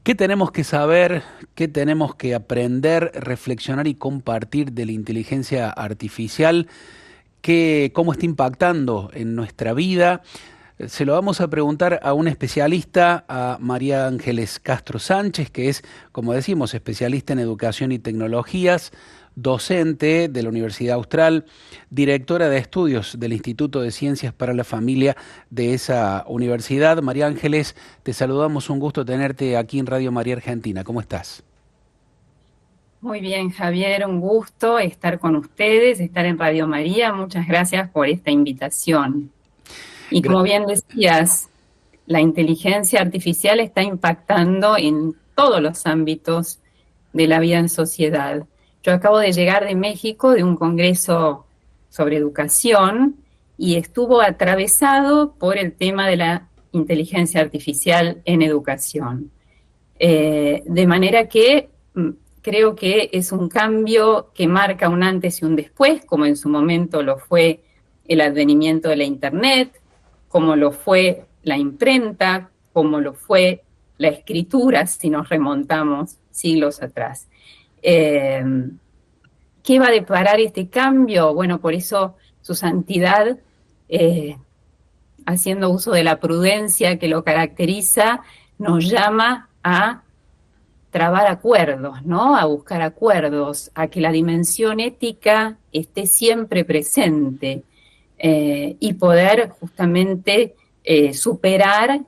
¿Qué tenemos que saber, qué tenemos que aprender, reflexionar y compartir de la inteligencia artificial? ¿Cómo está impactando en nuestra vida? Se lo vamos a preguntar a un especialista, a María Ángeles Castro Sánchez, que es, como decimos, especialista en educación y tecnologías, docente de la Universidad Austral, directora de estudios del Instituto de Ciencias para la Familia de esa universidad. María Ángeles, te saludamos, un gusto tenerte aquí en Radio María Argentina. ¿Cómo estás? Muy bien, Javier, un gusto estar con ustedes, estar en Radio María. Muchas gracias por esta invitación. Y Gra- como bien decías, la inteligencia artificial está impactando en todos los ámbitos de la vida en sociedad. Yo acabo de llegar de México de un congreso sobre educación y estuvo atravesado por el tema de la inteligencia artificial en educación. De manera que creo que es un cambio que marca un antes y un después, como en su momento lo fue el advenimiento de la Internet, como lo fue la imprenta, como lo fue la escritura, si nos remontamos siglos atrás. Eh, ¿Qué va a deparar este cambio? Bueno, por eso su santidad, eh, haciendo uso de la prudencia que lo caracteriza, nos llama a trabar acuerdos, ¿no? A buscar acuerdos, a que la dimensión ética esté siempre presente y poder justamente superar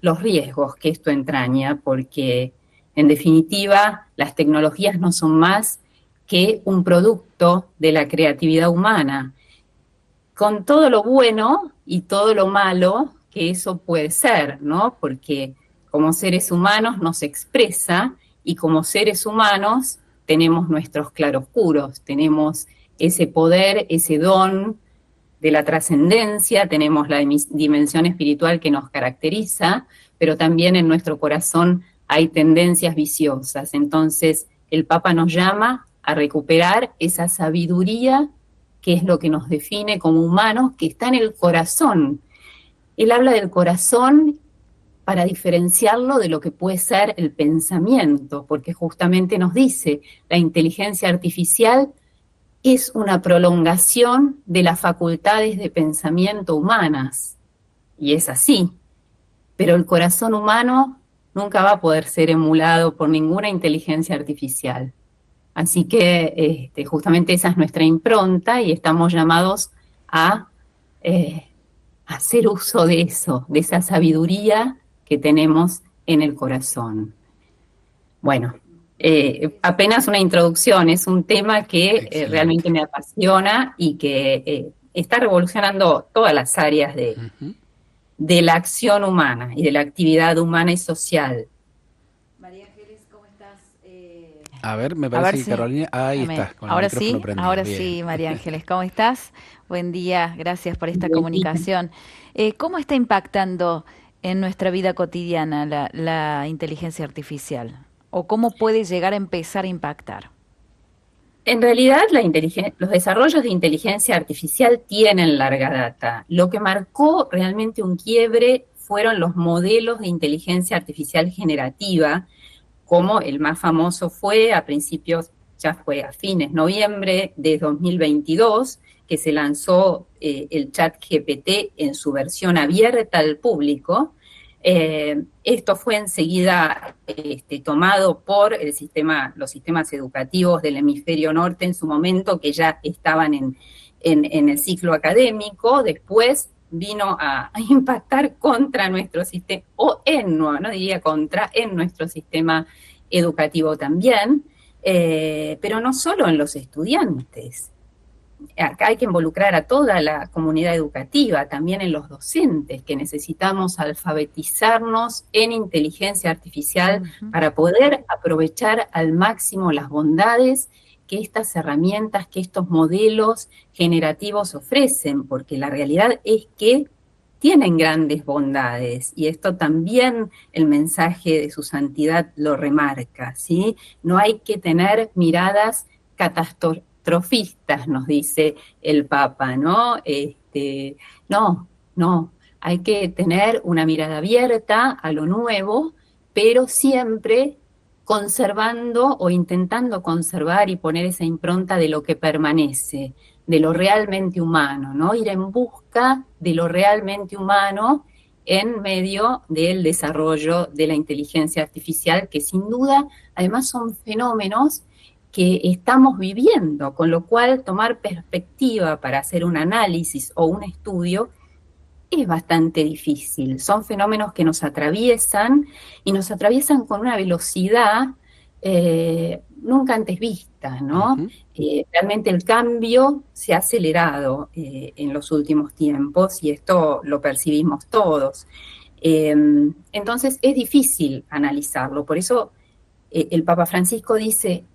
los riesgos que esto entraña, porque en definitiva las tecnologías no son más que un producto de la creatividad humana, con todo lo bueno y todo lo malo que eso puede ser, ¿no? Porque como seres humanos nos expresa y como seres humanos tenemos nuestros claroscuros, tenemos ese poder, ese don de la trascendencia, tenemos la dimensión espiritual que nos caracteriza, pero también en nuestro corazón hay tendencias viciosas. Entonces, el Papa nos llama a recuperar esa sabiduría que es lo que nos define como humanos, que está en el corazón. Él habla del corazón para diferenciarlo de lo que puede ser el pensamiento, porque justamente nos dice, la inteligencia artificial es una prolongación de las facultades de pensamiento humanas, y es así, pero el corazón humano nunca va a poder ser emulado por ninguna inteligencia artificial. Así que justamente esa es nuestra impronta y estamos llamados a eh, hacer uso de eso, de esa sabiduría que tenemos en el corazón. Bueno, apenas una introducción, es un tema que realmente Excelente. me apasiona y que está revolucionando todas las áreas Ujú. de la acción humana y de la actividad humana y social. María Ángeles, ¿cómo estás? A ver, me A parece ver que si, Carolina, ahí está, con el micrófono prendido. ahora Bien. sí, María Ángeles, ¿cómo estás? Buen día, gracias por esta Buen día. comunicación. ¿Cómo está impactando en nuestra vida cotidiana la inteligencia artificial? ¿O cómo puede llegar a empezar a impactar? En realidad, los desarrollos de inteligencia artificial tienen larga data. Lo que marcó realmente un quiebre fueron los modelos de inteligencia artificial generativa, como el más famoso fue a principios, ya fue a fines de noviembre de 2022, que se lanzó el chat GPT en su versión abierta al público. Esto fue enseguida tomado por los sistemas educativos del hemisferio norte en su momento, que ya estaban en el ciclo académico. Después vino a impactar contra nuestro sistema, o no diría contra, en nuestro sistema educativo también, pero no solo en los estudiantes. Acá hay que involucrar a toda la comunidad educativa, también en los docentes, que necesitamos alfabetizarnos en inteligencia artificial Ujú. para poder aprovechar al máximo las bondades que estas herramientas, que estos modelos generativos ofrecen, porque la realidad es que tienen grandes bondades y esto también el mensaje de su santidad lo remarca, ¿sí? No hay que tener miradas catastrofistas, nos dice el Papa, ¿no? No, no, hay que tener una mirada abierta a lo nuevo pero siempre conservando o intentando conservar y poner esa impronta de lo que permanece, de lo realmente humano, ¿no? Ir en busca de lo realmente humano en medio del desarrollo de la inteligencia artificial, que sin duda, además, son fenómenos que estamos viviendo, con lo cual tomar perspectiva para hacer un análisis o un estudio es bastante difícil. Son fenómenos que nos atraviesan y nos atraviesan con una velocidad nunca antes vista, ¿no? Ujú. Realmente el cambio se ha acelerado en los últimos tiempos y esto lo percibimos todos. Entonces es difícil analizarlo. Por eso el Papa Francisco dice,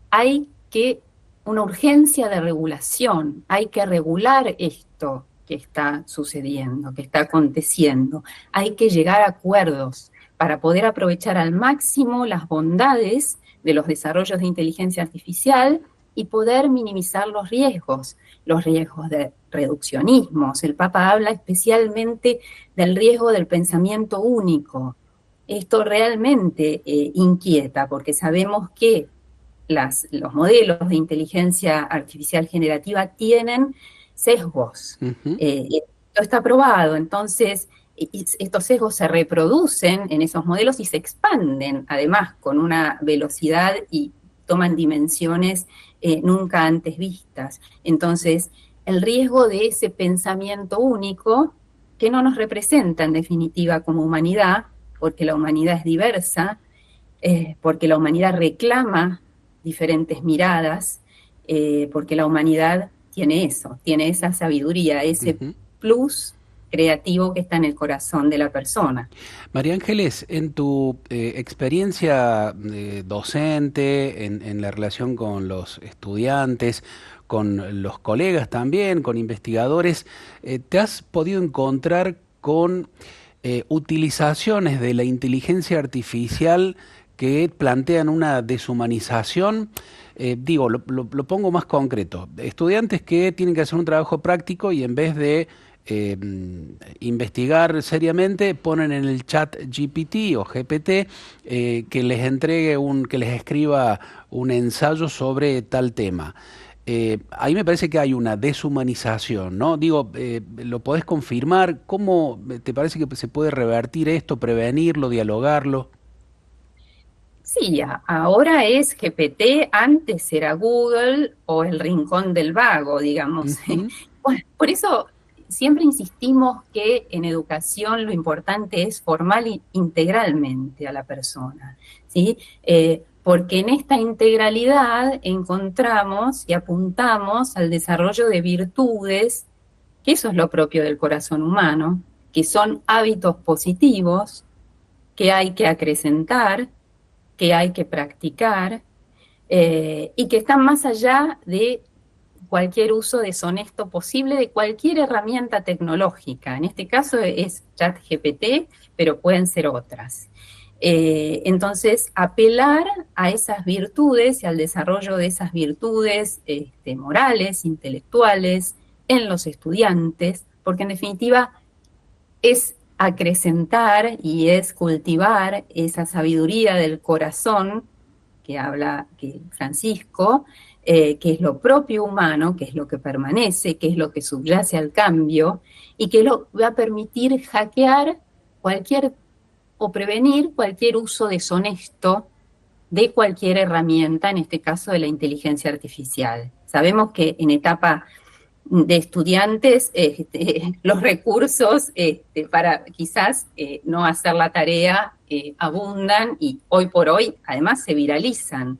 hay que una urgencia de regulación, hay que regular esto que está sucediendo, que está aconteciendo. Hay que llegar a acuerdos para poder aprovechar al máximo las bondades de los desarrollos de inteligencia artificial y poder minimizar los riesgos de reduccionismos. El Papa habla especialmente del riesgo del pensamiento único. Esto realmente inquieta, porque sabemos que los modelos de inteligencia artificial generativa tienen sesgos. Ujú. Esto está probado, entonces estos sesgos se reproducen en esos modelos y se expanden, además, con una velocidad y toman dimensiones nunca antes vistas. Entonces, el riesgo de ese pensamiento único, que no nos representa en definitiva como humanidad, porque la humanidad es diversa, porque la humanidad reclama diferentes miradas, porque la humanidad tiene eso, tiene esa sabiduría, ese Ujú. plus creativo que está en el corazón de la persona. María Ángeles, en tu experiencia docente, en la relación con los estudiantes, con los colegas también, con investigadores, ¿te has podido encontrar con utilizaciones de la inteligencia artificial que plantean una deshumanización? Digo, lo pongo más concreto. Estudiantes que tienen que hacer un trabajo práctico y en vez de eh, investigar seriamente, ponen en el chat GPT o GPT que les entregue que les escriba un ensayo sobre tal tema. Ahí me parece que hay una deshumanización, ¿no? Digo, ¿lo podés confirmar? ¿Cómo te parece que se puede revertir esto, prevenirlo, dialogarlo? Sí, ahora es GPT, antes era Google o el rincón del vago, digamos. Ujú. Bueno, por eso siempre insistimos que en educación lo importante es formar integralmente a la persona, ¿sí? Porque en esta integralidad encontramos y apuntamos al desarrollo de virtudes, que eso es lo propio del corazón humano, que son hábitos positivos que hay que acrecentar, que hay que practicar y que están más allá de cualquier uso deshonesto posible de cualquier herramienta tecnológica. En este caso es ChatGPT, pero pueden ser otras. Entonces, apelar a esas virtudes y al desarrollo de esas virtudes morales, intelectuales, en los estudiantes, porque en definitiva es acrecentar y es cultivar esa sabiduría del corazón que habla que Francisco, que es lo propio humano, que es lo que permanece, que es lo que subyace al cambio y que lo va a permitir hackear cualquier o prevenir cualquier uso deshonesto de cualquier herramienta, en este caso de la inteligencia artificial. Sabemos que en etapa de estudiantes, los recursos para quizás no hacer la tarea abundan y hoy por hoy además se viralizan.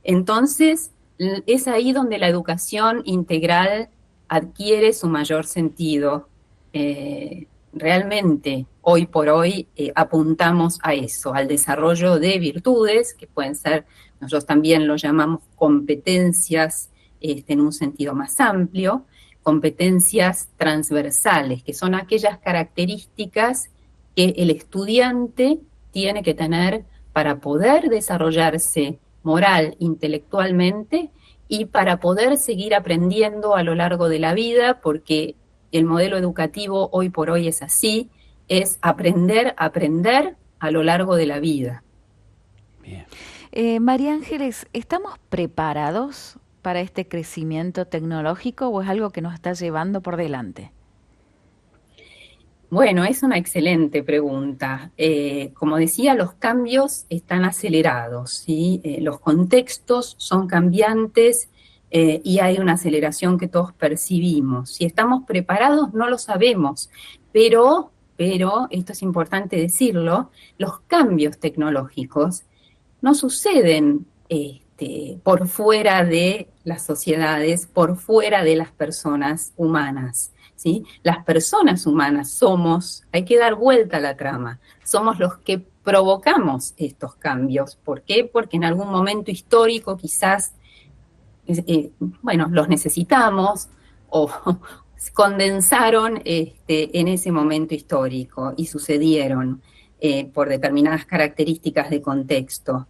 Entonces, es ahí donde la educación integral adquiere su mayor sentido. Realmente, hoy por hoy, apuntamos a eso, al desarrollo de virtudes, que pueden ser, nosotros también lo llamamos competencias en un sentido más amplio, competencias transversales, que son aquellas características que el estudiante tiene que tener para poder desarrollarse moral, intelectualmente y para poder seguir aprendiendo a lo largo de la vida, porque el modelo educativo hoy por hoy es así, es aprender a lo largo de la vida. Bien. María Ángeles, ¿estamos preparados para este crecimiento tecnológico o es algo que nos está llevando por delante? Bueno, es una excelente pregunta. Como decía, los cambios están acelerados, ¿sí? Los contextos son cambiantes y hay una aceleración que todos percibimos. Si estamos preparados, no lo sabemos, pero, esto es importante decirlo, los cambios tecnológicos no suceden por fuera de las sociedades, por fuera de las personas humanas, ¿sí? Las personas humanas somos, hay que dar vuelta a la trama, somos los que provocamos estos cambios. ¿Por qué? Porque en algún momento histórico quizás, bueno, los necesitamos o condensaron en ese momento histórico y sucedieron por determinadas características de contexto.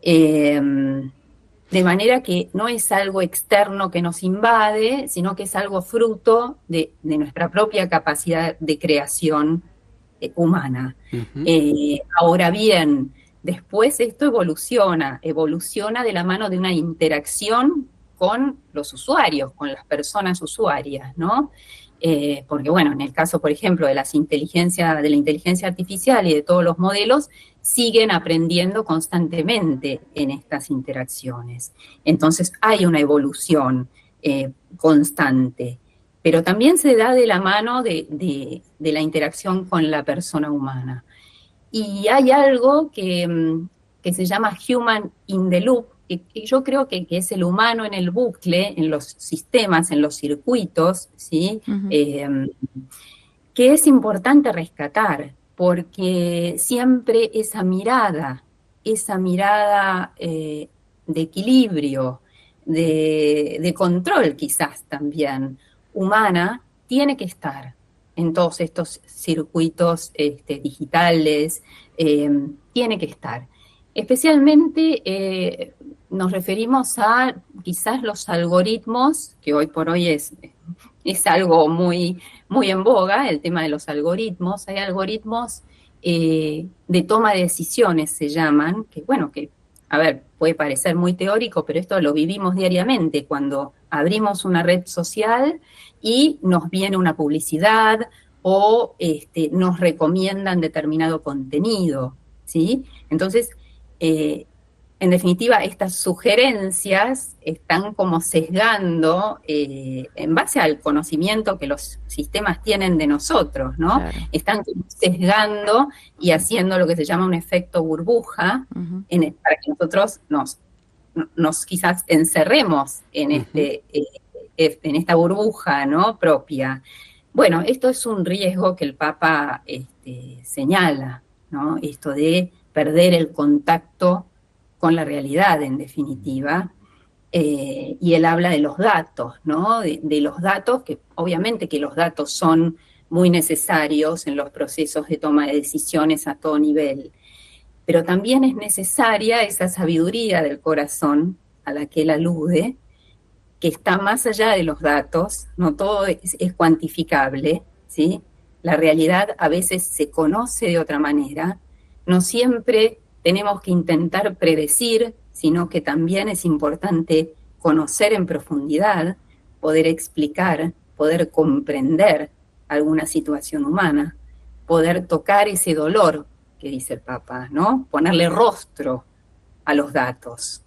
De manera que no es algo externo que nos invade, sino que es algo fruto de nuestra propia capacidad de creación humana. Ujú. Ahora bien, después esto evoluciona de la mano de una interacción con los usuarios, con las personas usuarias, ¿no? Porque bueno, en el caso, por ejemplo, de la inteligencia artificial y de todos los modelos, siguen aprendiendo constantemente en estas interacciones. Entonces hay una evolución constante, pero también se da de la mano de la interacción con la persona humana. Y hay algo que se llama human in the loop, que yo creo que es el humano en el bucle, en los sistemas, en los circuitos, ¿sí? Ujú. Que es importante rescatar, porque siempre esa mirada de equilibrio, de control quizás también, humana, tiene que estar en todos estos circuitos digitales, tiene que estar. Especialmente nos referimos a quizás los algoritmos, que hoy por hoy es algo muy, muy en boga, el tema de los algoritmos. Hay algoritmos de toma de decisiones, se llaman, que bueno, que, a ver, puede parecer muy teórico, pero esto lo vivimos diariamente cuando abrimos una red social y nos viene una publicidad o nos recomiendan determinado contenido, ¿sí? Entonces, en definitiva, estas sugerencias están como sesgando en base al conocimiento que los sistemas tienen de nosotros, ¿no? Claro. Están como sesgando y haciendo lo que se llama un efecto burbuja Ujú. para que nosotros nos quizás encerremos Ujú. en esta burbuja, ¿no? Propia. Bueno, esto es un riesgo que el Papa señala, ¿no? Esto de perder el contacto con la realidad, en definitiva. Y él habla de los datos, ¿no? De los datos, que obviamente que los datos son muy necesarios en los procesos de toma de decisiones a todo nivel, pero también es necesaria esa sabiduría del corazón a la que él alude, que está más allá de los datos, no todo es cuantificable, ¿sí? La realidad a veces se conoce de otra manera, no siempre tenemos que intentar predecir, sino que también es importante conocer en profundidad, poder explicar, poder comprender alguna situación humana, poder tocar ese dolor que dice el Papa, ¿no? Ponerle rostro a los datos.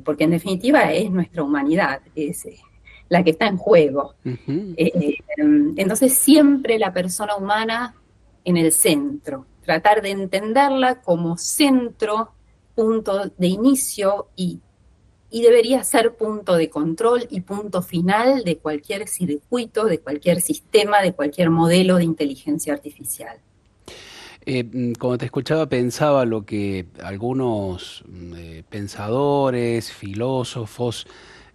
Porque en definitiva es nuestra humanidad, es la que está en juego. Ujú. Entonces siempre la persona humana en el centro, tratar de entenderla como centro, punto de inicio y debería ser punto de control y punto final de cualquier circuito, de cualquier sistema, de cualquier modelo de inteligencia artificial. Cuando te escuchaba pensaba lo que algunos pensadores, filósofos,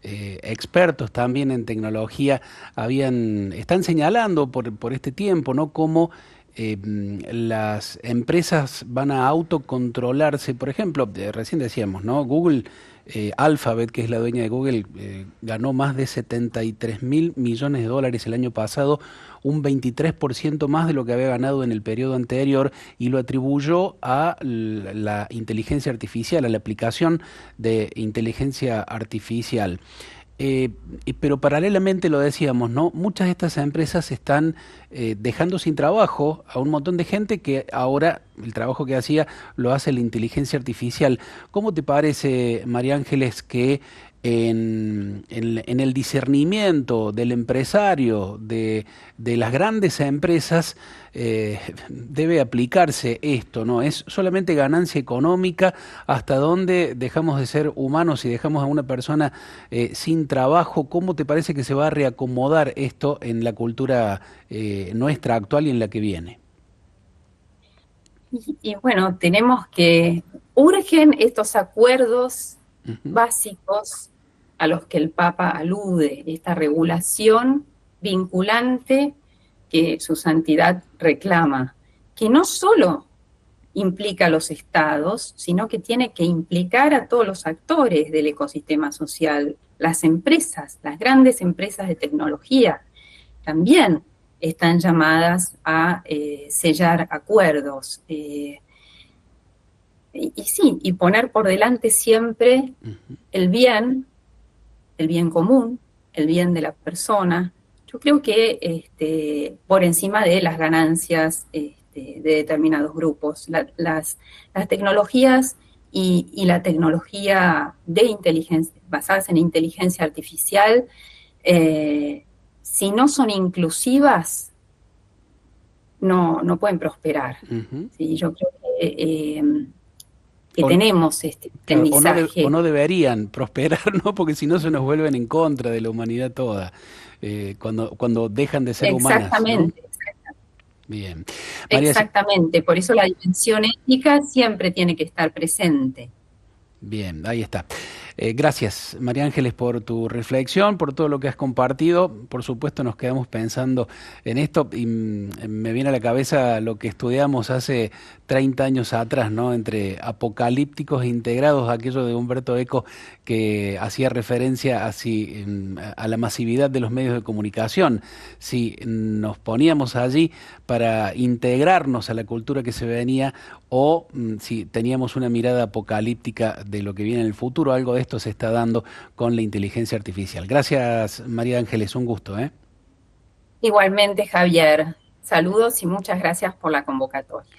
expertos también en tecnología están señalando por este tiempo, ¿no? Cómo las empresas van a autocontrolarse. Por ejemplo, recién decíamos, ¿no? Google, Alphabet, que es la dueña de Google, ganó más de 73.000 millones de dólares el año pasado, un 23% más de lo que había ganado en el periodo anterior, y lo atribuyó a la inteligencia artificial, a la aplicación de inteligencia artificial. Pero paralelamente lo decíamos, ¿no? Muchas de estas empresas están dejando sin trabajo a un montón de gente que ahora el trabajo que hacía lo hace la inteligencia artificial. ¿Cómo te parece, María Ángeles, que en el discernimiento del empresario, de las grandes empresas, debe aplicarse esto, ¿no? Es solamente ganancia económica hasta dónde dejamos de ser humanos y dejamos a una persona sin trabajo? ¿Cómo te parece que se va a reacomodar esto en la cultura nuestra actual y en la que viene? Y bueno, urgen estos acuerdos Ujú. básicos a los que el Papa alude, esta regulación vinculante que su santidad reclama, que no solo implica a los estados, sino que tiene que implicar a todos los actores del ecosistema social, las empresas, las grandes empresas de tecnología, también están llamadas a sellar acuerdos. Sí, y poner por delante siempre Ujú. el bien común, el bien de la persona. Yo creo que por encima de las ganancias de determinados grupos, las tecnologías y la tecnología de inteligencia, basadas en inteligencia artificial, si no son inclusivas, no pueden prosperar. Ujú. ¿Sí? Yo creo que O, tenemos este claro, o aprendizaje. no deberían prosperar, ¿no? Porque si no se nos vuelven en contra de la humanidad toda, cuando dejan de ser humanas, ¿no? Exactamente, Bien. María, exactamente. Por eso la dimensión ética siempre tiene que estar presente. bien, ahí está. Gracias, María Ángeles, por tu reflexión, por todo lo que has compartido. Por supuesto, nos quedamos pensando en esto y me viene a la cabeza lo que estudiamos hace 30 años atrás, ¿no? Entre apocalípticos e integrados, aquello de Humberto Eco que hacía referencia a la masividad de los medios de comunicación. Si nos poníamos allí para integrarnos a la cultura que se venía, o si teníamos una mirada apocalíptica de lo que viene en el futuro. Algo de esto se está dando con la inteligencia artificial. Gracias, María Ángeles, un gusto, ¿eh? Igualmente, Javier, saludos y muchas gracias por la convocatoria.